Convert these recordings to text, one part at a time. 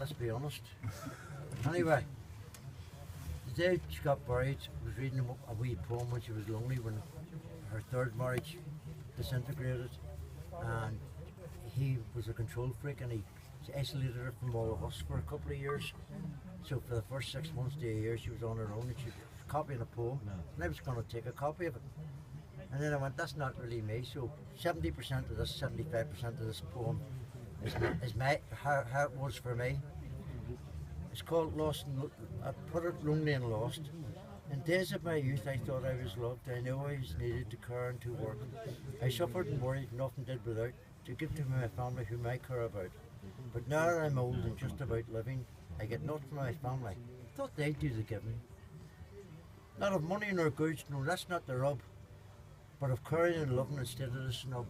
let's be honest. Anyway, the day she got buried, I was reading a wee poem when she was lonely when her third marriage disintegrated, and he was a control freak and he isolated her from all of us for a couple of years. So for the first 6 months to a year she was on her own, and she was copying a poem, and I was going to take a copy of it. And then I went, that's not really me, so 70% of this, 75% of this poem is how it was for me. It's called Lost, and I put it Lonely and Lost. In days of my youth I thought I was loved, I knew I was needed to care and to work. I suffered and worried and often did without, to give to my family whom I care about. But now that I'm old and just about living, I get naught from my family. Thought they'd do the giving. Not of money nor goods, no, that's not the rub, but of caring and loving instead of the snub.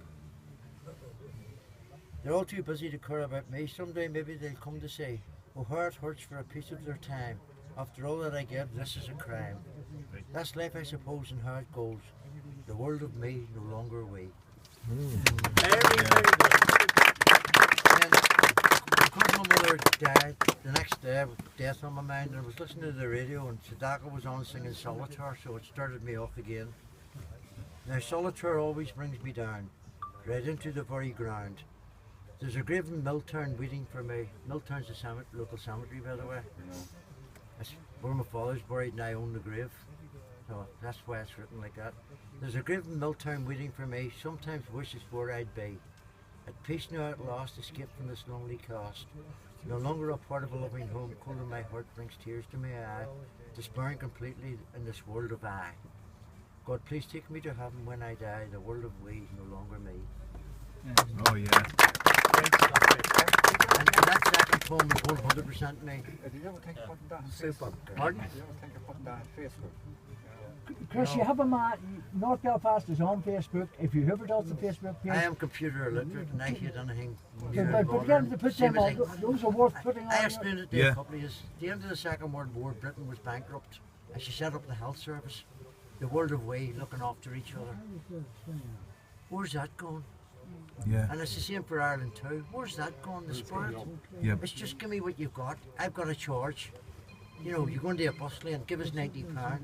They're all too busy to care about me. Someday maybe they'll come to say, oh, how it hurts for a piece of their time. After all that I give, this is a crime. That's life, I suppose, and how it goes. The world of me, no longer we. Very, very good. And because my mother died, the next day with death on my mind, and I was listening to the radio and Sadaka was on singing Solitaire, so it started me off again. Now Solitaire always brings me down, right into the very ground. There's a grave in Milltown waiting for me. Milltown's a local cemetery, by the way. That's where my father's buried and I own the grave. So that's why it's written like that. There's a grave in Milltown waiting for me, sometimes wishes where I'd be. At peace now at last, escaped from this lonely cast. No longer a part of a loving home, cold in my heart brings tears to my eye, despairing completely in this world of I. God, please take me to heaven when I die, the world of we, no longer me. Oh yeah. And that second poem is 100% me. Did you ever think of putting that on Super. Facebook? Pardon? Did you ever think of putting that on Facebook? Chris, you have a man, North Belfast is on Facebook. If you ever does the Facebook page, I am computer illiterate and I hate anything. but get him to put them on. Those are worth putting on. I explained it to a couple of years. At the end of the Second World War, Britain was bankrupt and she set up the health service. The world of we, looking after each other. Where's that going? Yeah. And it's the same for Ireland too. Where's that going, the spirit? Yep. It's just give me what you've got. I've got a charge. You know, you're going to a bus lane, give us £90.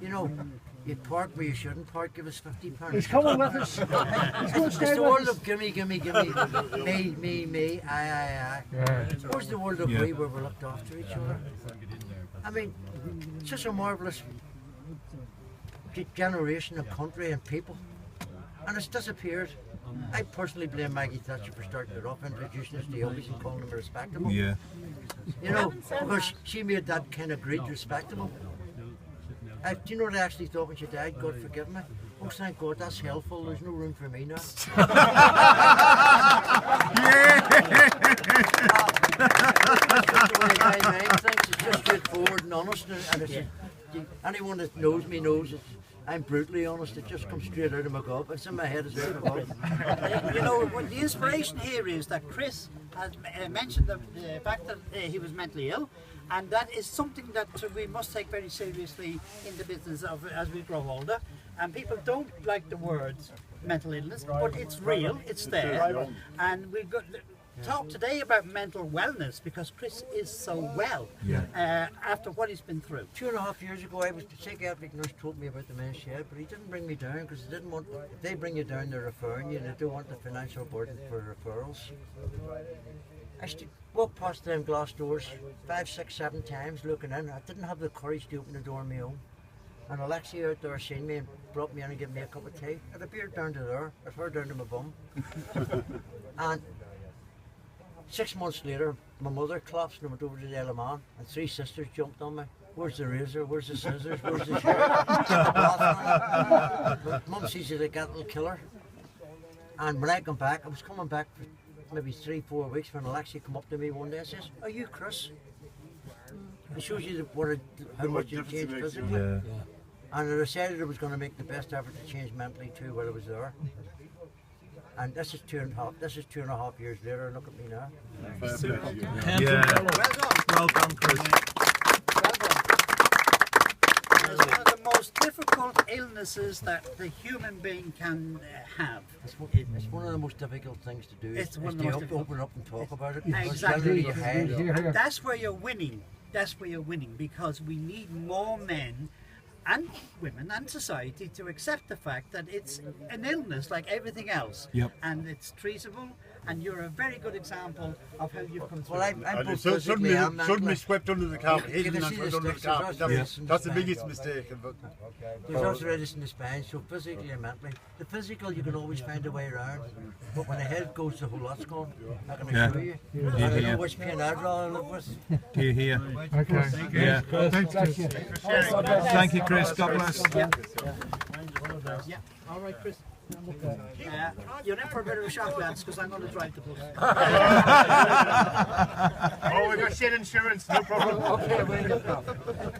You know, you park where you shouldn't park, give us £50. He's coming with us. He's going to It's stay the with world us. of gimme, me, I. Where's the world of we where we're looked after each other? I mean, it's just a marvellous generation of country and people, and it's disappeared. I personally blame Maggie Thatcher for starting it off, introducing us to the oldies and calling them respectable. Yeah. You know, because she made that kind of great respectable. Do you know what I actually thought when she died? God forgive me. Oh, thank God, that's helpful. There's no room for me now. It's just straightforward and honest, and it's, anyone that knows me knows I'm brutally honest. It just comes straight out of my gob. It's in my head, it's out of my gob. You know, the inspiration here is that Chris has mentioned the fact that he was mentally ill, and that is something that we must take very seriously in the business of as we grow older. And people don't like the words mental illness, but it's real, it's there, and we've got talk today about mental wellness because Chris is so well after what he's been through. 2.5 years ago, the psychiatric nurse told me about the men's shed, but he didn't bring me down because he didn't want. If they bring you down, they're referring you, and they don't want the financial burden for referrals. I walked past them glass doors 5, 6, 7 times looking in. I didn't have the courage to open the door on my own. And Alexia out there seen me and brought me in and gave me a cup of tea. I had a beard down to there, I her down to my bum. And 6 months later, my mother collapsed and I went over to the Isle of Man, and 3 sisters jumped on me. Where's the razor? Where's the scissors? Where's the shirt? Mum sees that it'll kill her. And when I come back, I was coming back for maybe 3-4 weeks when Alexia come up to me one day and says, "Are you Chris?" It shows you how much you changed physically. Yeah. And I decided I was going to make the best effort to change mentally too while I was there. And this is 2.5 years later. Look at me now. Yeah. Well done. Well done, Chris. Well done. It's one of the most difficult illnesses that the human being can have. It's one of the most difficult things to do. It's Is one of the to most difficult. open up and talk about it. Exactly. It's generally you hide. And that's where you're winning. That's where you're winning, because we need more men and women and society to accept the fact that it's an illness like everything else. Yep. And it's treatable, and you're a very good example of how you've come through. Well, I'm And both it shouldn't physically be, and shouldn't be mentally. swept under the carpet. You Hidden can and see swept the under the sticks carpet. across That's, the that's the spine. biggest mistake. But There's arthritis in the spine, so physically and mentally. The physical you can always find a way around, but when the head goes, the whole lot's gone. I can Yeah. assure you. And I know which pain I'd rather live with. Do you hear? Okay. Yeah. Bless you. Thank you, Chris. God bless. Yeah. All right, Chris. You're in for a bit of a shock, lads, because I'm going to drive the bus. oh, we got shit insurance, no problem. Okay, we'll get that.